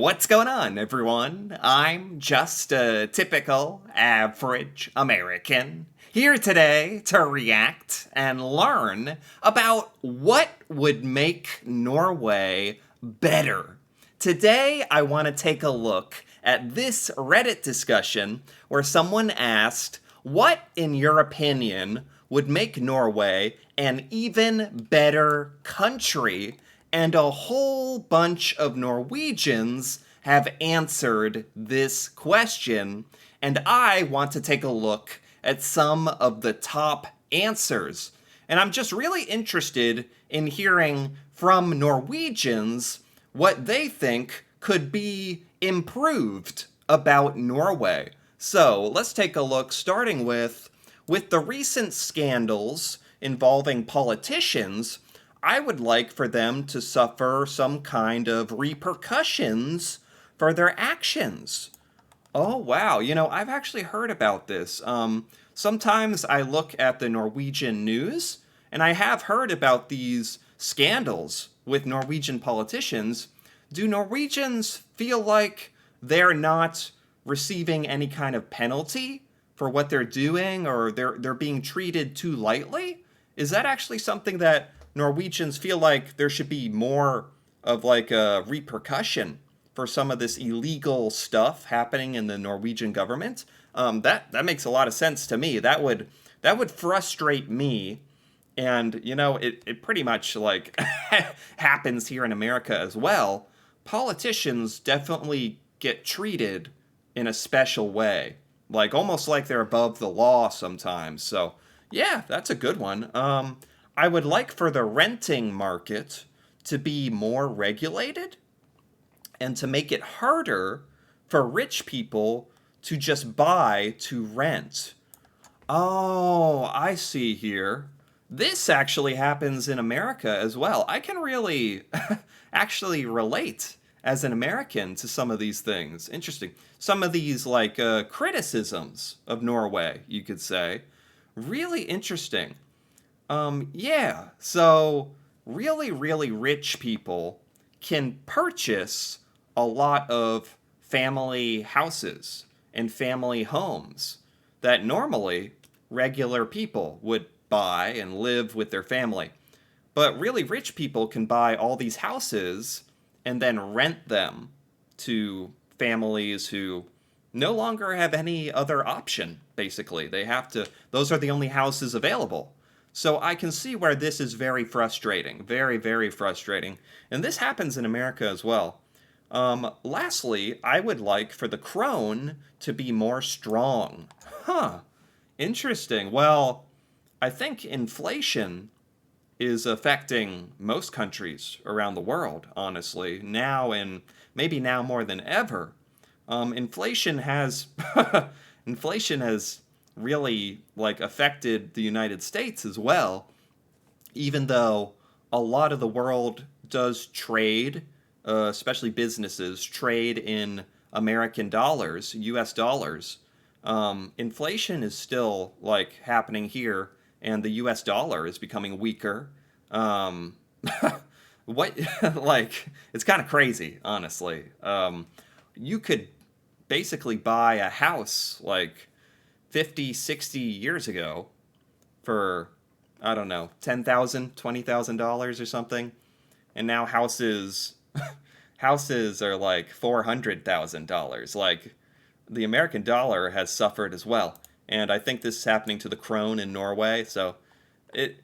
What's going on, everyone? I'm just a typical, average American here today to react and learn about what would make Norway better. Today, I want to take a look at this Reddit discussion where someone asked, what, in your opinion, would make Norway an even better country? And a whole bunch of Norwegians have answered this question. And I want to take a look at some of the top answers. And I'm just really interested in hearing from Norwegians what they think could be improved about Norway. So let's take a look, starting with the recent scandals involving politicians. I would like for them to suffer some kind of repercussions for their actions. Oh, wow. I've actually heard about this. Sometimes I look at the Norwegian news, and I have heard about these scandals with Norwegian politicians. Do Norwegians feel like they're not receiving any kind of penalty for what they're doing, or they're being treated too lightly? Is that actually something that Norwegians feel like there should be more of like a repercussion for some of this illegal stuff happening in the Norwegian government? That makes a lot of sense to me. That would frustrate me, and it pretty much like happens here in America as well. Politicians definitely get treated in a special way, like almost like they're above the law sometimes. So yeah, that's a good one. I would like for the renting market to be more regulated and to make it harder for rich people to just buy to rent. Oh, I see here. This actually happens in America as well. I can really actually relate as an American to some of these things. Interesting. Some of these like criticisms of Norway, you could say. Really interesting. Yeah, so really, really rich people can purchase a lot of family houses and family homes that normally regular people would buy and live with their family. But really rich people can buy all these houses and then rent them to families who no longer have any other option, basically. Those are the only houses available. So I can see where this is very frustrating. Very, very frustrating. And this happens in America as well. Lastly, I would like for the krone to be more strong. Huh. Interesting. Well, I think inflation is affecting most countries around the world, honestly, now, and maybe now more than ever. Inflation has inflation has really like affected the United States as well, even though a lot of the world does trade, especially businesses trade in American dollars, US dollars. Inflation is still like happening here, and the US dollar is becoming weaker. Um, what, like, it's kind of crazy, honestly. You could basically buy a house like 50, 60 years ago for, I don't know, $10,000, $20,000 or something. And now houses are like $400,000. Like, the American dollar has suffered as well. And I think this is happening to the krone in Norway. So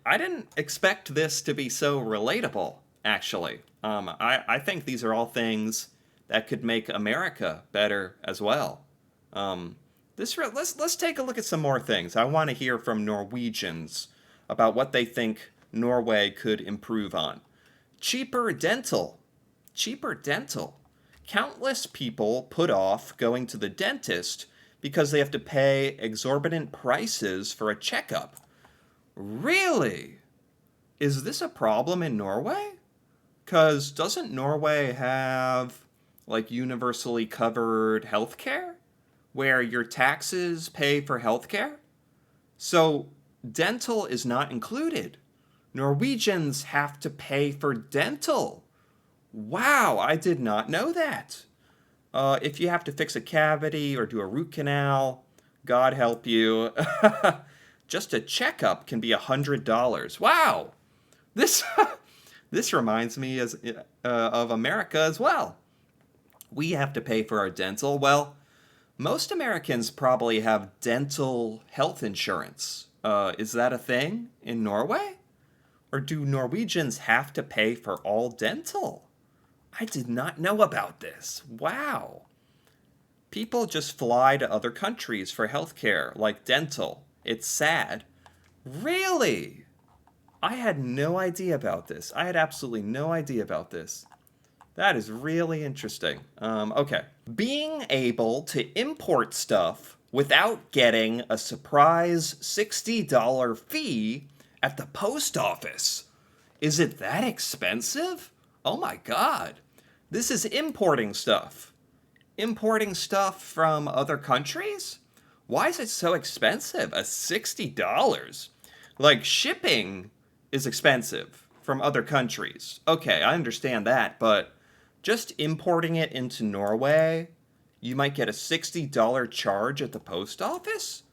I didn't expect this to be so relatable, actually. I think these are all things that could make America better as well. Let's take a look at some more things. I want to hear from Norwegians about what they think Norway could improve on. Cheaper dental. Cheaper dental. Countless people put off going to the dentist because they have to pay exorbitant prices for a checkup. Really? Is this a problem in Norway? Because doesn't Norway have like universally covered healthcare where your taxes pay for healthcare? So dental is not included. Norwegians have to pay for dental. Wow, I did not know that. If you have to fix a cavity or do a root canal, God help you. Just a checkup can be $100. Wow, this this reminds me of America as well. We have to pay for our dental. Well, most Americans probably have dental health insurance. Is that a thing in Norway? Or do Norwegians have to pay for all dental? I did not know about this. Wow. People just fly to other countries for healthcare, like dental. It's sad. Really? I had no idea about this. I had absolutely no idea about this. That is really interesting. Okay. Being able to import stuff without getting a surprise $60 fee at the post office. Is it that expensive? Oh my God. This is importing stuff. Importing stuff from other countries? Why is it so expensive? A $60? Like, shipping is expensive from other countries. Okay, I understand that, but just importing it into Norway, you might get a $60 charge at the post office?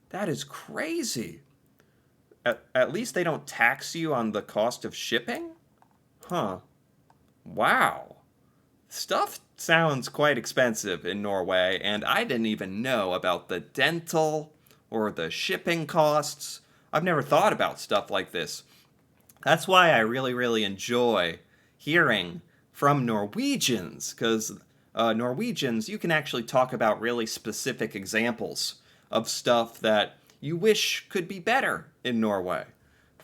That is crazy. At least they don't tax you on the cost of shipping? Huh. Wow. Stuff sounds quite expensive in Norway, and I didn't even know about the dental or the shipping costs. I've never thought about stuff like this. That's why I really, really enjoy hearing from Norwegians, because Norwegians, you can actually talk about really specific examples of stuff that you wish could be better in Norway.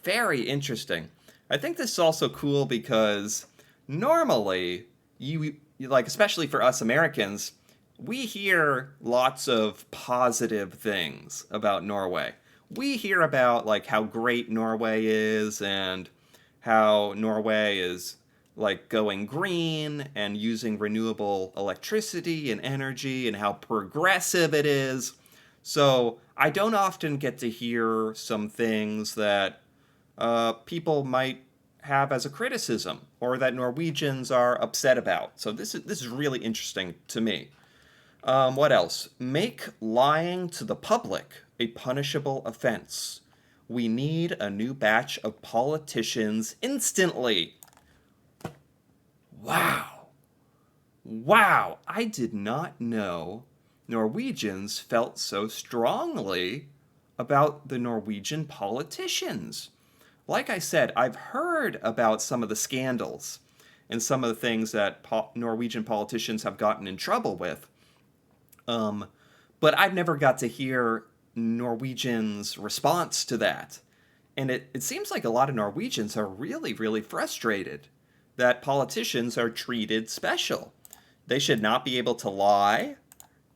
Very interesting. I think this is also cool because normally like, especially for us Americans, we hear lots of positive things about Norway. We hear about like how great Norway is and how Norway is like going green and using renewable electricity and energy and how progressive it is. So I don't often get to hear some things that people might have as a criticism or that Norwegians are upset about. So this is really interesting to me. What else? Make lying to the public a punishable offense. We need a new batch of politicians instantly. Wow. Wow. I did not know Norwegians felt so strongly about the Norwegian politicians. Like I said, I've heard about some of the scandals and some of the things that Norwegian politicians have gotten in trouble with. But I've never got to hear Norwegians' response to that. And it seems like a lot of Norwegians are really, really frustrated that politicians are treated special. They should not be able to lie,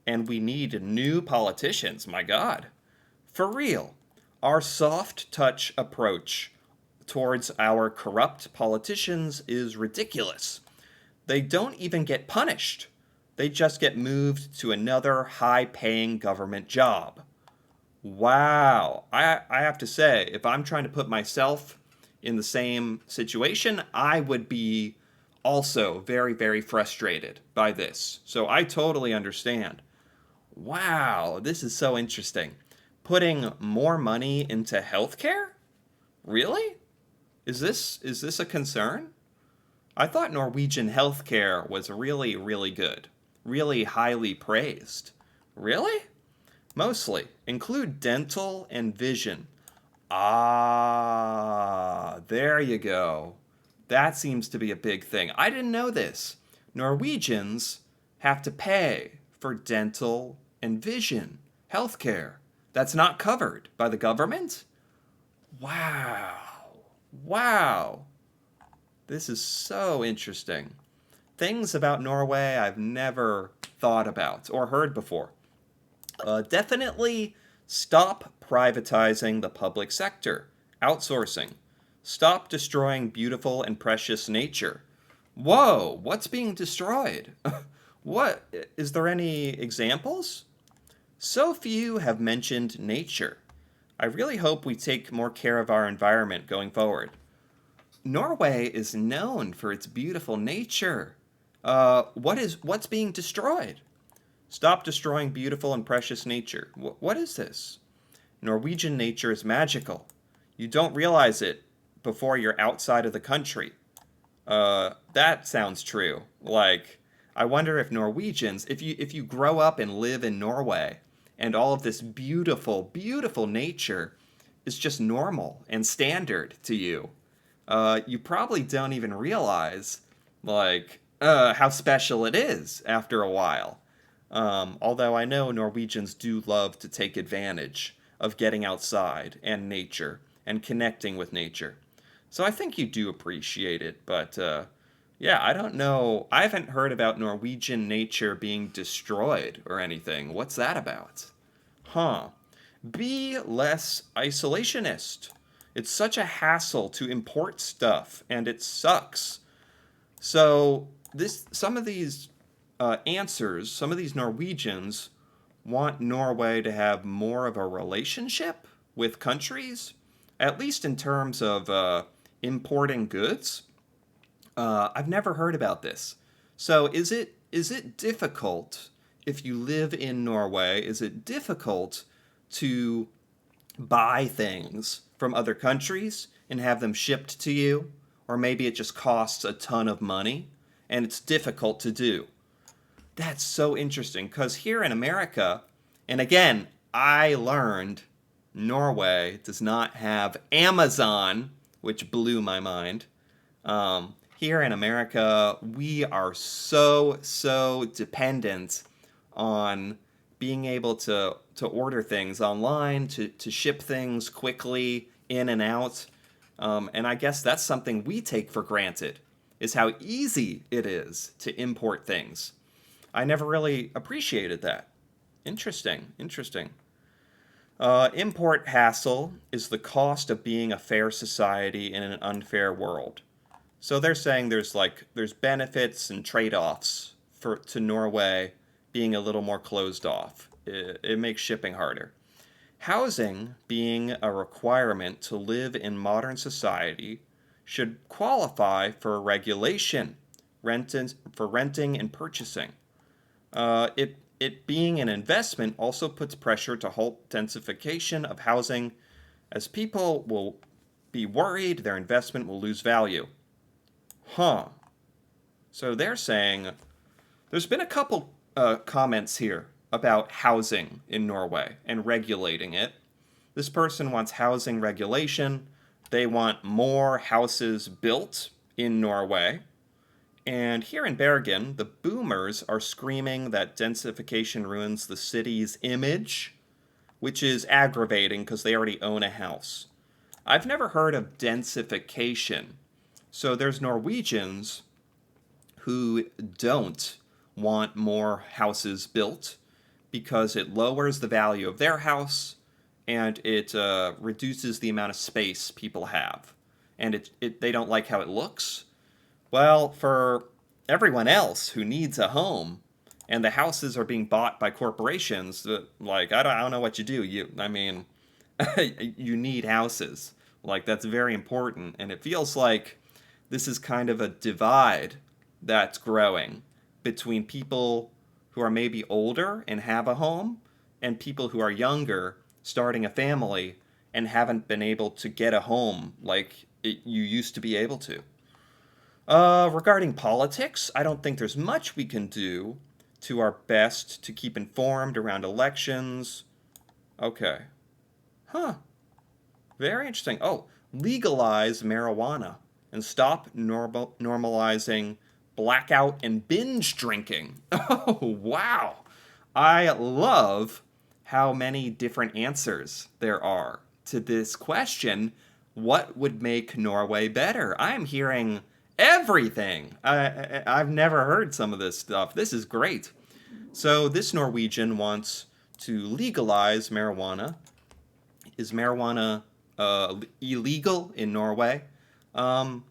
and we need new politicians, my God. For real, our soft touch approach towards our corrupt politicians is ridiculous. They don't even get punished. They just get moved to another high-paying government job. Wow. I have to say, if I'm trying to put myself in the same situation, I would be also very, very frustrated by this. So I totally understand. Wow, this is so interesting. Putting more money into healthcare? Really? Is this a concern? I thought Norwegian healthcare was really, really good. Really highly praised. Really? Mostly. Include dental and vision. Ah, there you go. That seems to be a big thing. I didn't know this. Norwegians have to pay for dental and vision healthcare. That's not covered by the government? Wow. Wow. This is so interesting. Things about Norway I've never thought about or heard before. Definitely stop privatizing the public sector. Outsourcing. Stop destroying beautiful and precious nature. Whoa, what's being destroyed? What? Is there any examples? So few have mentioned nature. I really hope we take more care of our environment going forward. Norway is known for its beautiful nature. What's being destroyed? Stop destroying beautiful and precious nature. What is this? Norwegian nature is magical. You don't realize it before you're outside of the country. That sounds true. Like, I wonder if Norwegians, if you grow up and live in Norway, and all of this beautiful, beautiful nature is just normal and standard to you, you probably don't even realize, like, how special it is after a while. Although I know Norwegians do love to take advantage of getting outside and nature and connecting with nature. So I think you do appreciate it, but yeah, I don't know. I haven't heard about Norwegian nature being destroyed or anything. What's that about? Huh. Be less isolationist. It's such a hassle to import stuff, and it sucks. So some of these answers, some of these Norwegians want Norway to have more of a relationship with countries, at least in terms of importing goods. I've never heard about this. So is it difficult if you live in Norway? Is it difficult to buy things from other countries and have them shipped to you? Or maybe it just costs a ton of money and it's difficult to do. That's so interesting because here in America, and again, I learned Norway does not have Amazon, which blew my mind. Here in America, we are so dependent on being able to order things online, to ship things quickly in and out. And I guess that's something we take for granted, is how easy it is to import things. I never really appreciated that. Interesting, interesting. Import hassle is the cost of being a fair society in an unfair world. So they're saying there's benefits and trade-offs for to Norway being a little more closed off. It makes shipping harder. Housing being a requirement to live in modern society should qualify for regulation, for renting and purchasing. It being an investment also puts pressure to halt densification of housing, as people will be worried their investment will lose value. Huh. So they're saying there's been a couple comments here about housing in Norway and regulating it. This person wants housing regulation. They want more houses built in Norway. And here in Bergen, the boomers are screaming that densification ruins the city's image, which is aggravating because they already own a house. I've never heard of densification. So there's Norwegians who don't want more houses built because it lowers the value of their house and it reduces the amount of space people have. And they don't like how it looks. Well, for everyone else who needs a home, and the houses are being bought by corporations, like I don't know what you do. I mean, you need houses. Like that's very important, and it feels like this is kind of a divide that's growing between people who are maybe older and have a home, and people who are younger starting a family and haven't been able to get a home like you used to be able to. Regarding politics, I don't think there's much we can do to our best to keep informed around elections. Okay. Huh. Very interesting. Oh, legalize marijuana and stop normalizing blackout and binge drinking. Oh, wow. I love how many different answers there are to this question. What would make Norway better? I'm hearing everything. I've never heard some of this stuff. This is great. So this Norwegian wants to legalize marijuana. Is marijuana illegal in Norway? Um,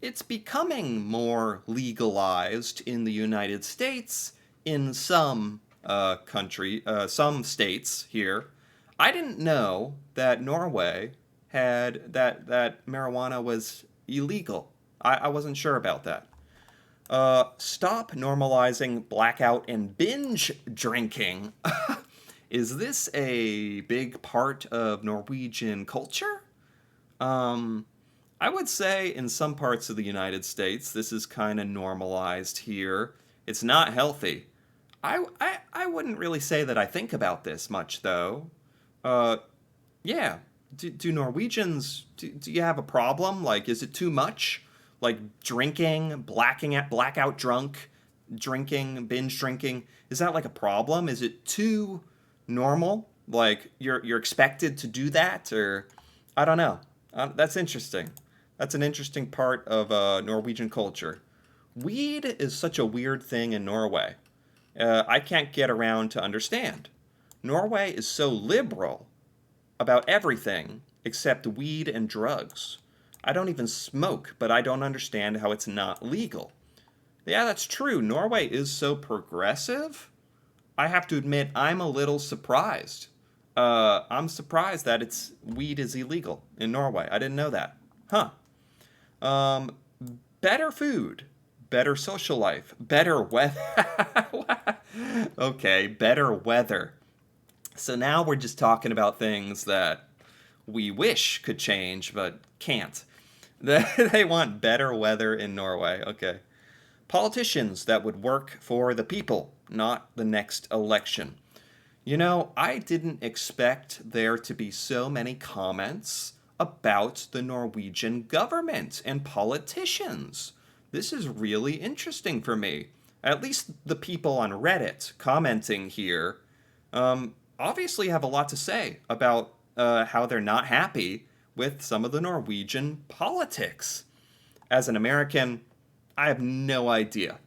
it's becoming more legalized in the United States in some states here. I didn't know that Norway had that marijuana was illegal. I wasn't sure about that. Stop normalizing blackout and binge drinking. Is this a big part of Norwegian culture? Um, I would say in some parts of the United States, this is kind of normalized here. It's not healthy. I wouldn't really say that I think about this much, though. Uh, yeah. Do Norwegians, do you have a problem? Like, is it too much? Like drinking, blackout drunk, drinking, binge drinking. Is that like a problem? Is it too normal? Like you're expected to do that, or I don't know. That's interesting. That's an interesting part of Norwegian culture. Weed is such a weird thing in Norway. I can't get around to understand. Norway is so liberal about everything except weed and drugs. I don't even smoke, but I don't understand how it's not legal. Yeah, that's true. Norway is so progressive. I have to admit, I'm a little surprised. I'm surprised that it's weed is illegal in Norway. I didn't know that. Huh. Um, better food, better social life, better weather. Okay, better weather. So now we're just talking about things that we wish could change but can't. They want better weather in Norway. Okay. Politicians that would work for the people, not the next election. You know, I didn't expect there to be so many comments about the Norwegian government and politicians. This is really interesting for me. At least the people on Reddit commenting here obviously have a lot to say about how they're not happy with some of the Norwegian politics. As an American, I have no idea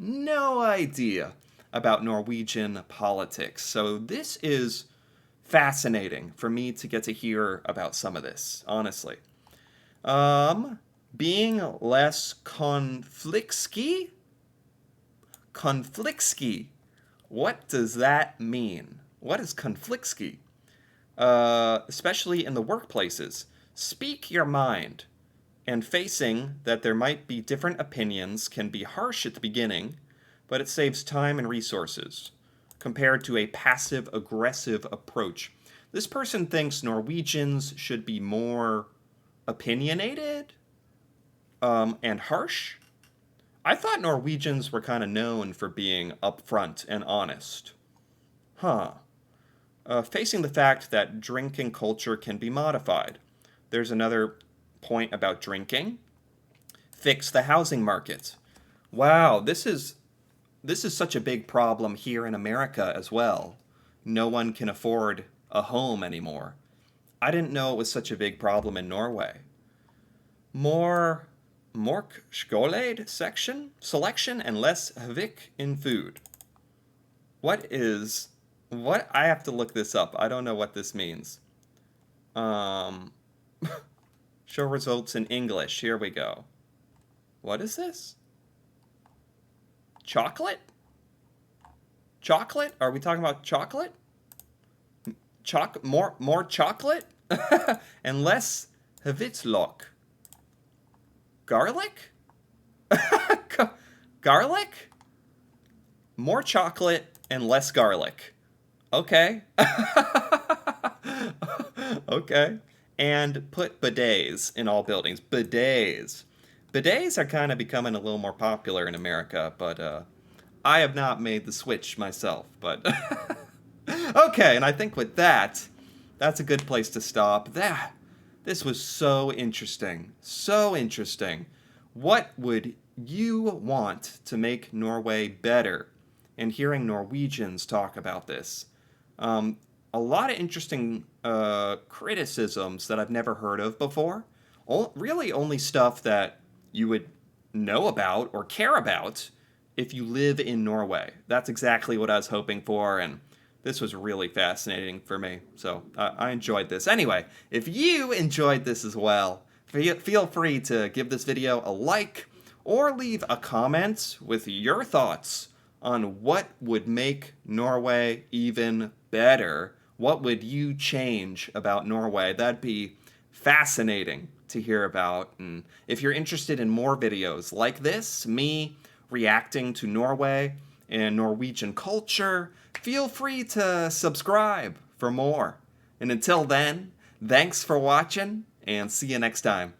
about Norwegian politics. So this is fascinating for me to get to hear about some of this, honestly. Being less konfliktsky? Konfliktsky. What does that mean? What is konfliktsky? Especially in the workplaces. Speak your mind. And facing that there might be different opinions can be harsh at the beginning, but it saves time and resources compared to a passive aggressive approach. This person thinks Norwegians should be more opinionated and harsh. I thought Norwegians were kind of known for being upfront and honest. Huh. Facing the fact that drinking culture can be modified. There's another point about drinking. Fix the housing market. Wow, this is such a big problem here in America as well. No one can afford a home anymore. I didn't know it was such a big problem in Norway. More Mork selection and less havik in food. What I have to look this up. I don't know what this means. Um Show results in English. Here we go. What is this? Chocolate? Chocolate? Are we talking about chocolate? More chocolate? And less Hvitlök. Garlic? Garlic? More chocolate and less garlic. Okay. Okay. And put bidets in all buildings. Bidets. Bidets are kind of becoming a little more popular in America, but I have not made the switch myself. But okay, and I think with that, that's a good place to stop. This was so interesting. So interesting. What would you want to make Norway better? And hearing Norwegians talk about this. A lot of interesting criticisms that I've never heard of before. Really only stuff that you would know about or care about if you live in Norway. That's exactly what I was hoping for, and this was really fascinating for me. So I enjoyed this. Anyway, if you enjoyed this as well, feel free to give this video a like or leave a comment with your thoughts on what would make Norway even better. What would you change about Norway? That'd be fascinating to hear about. And if you're interested in more videos like this, me reacting to Norway and Norwegian culture, feel free to subscribe for more. And until then, thanks for watching and see you next time.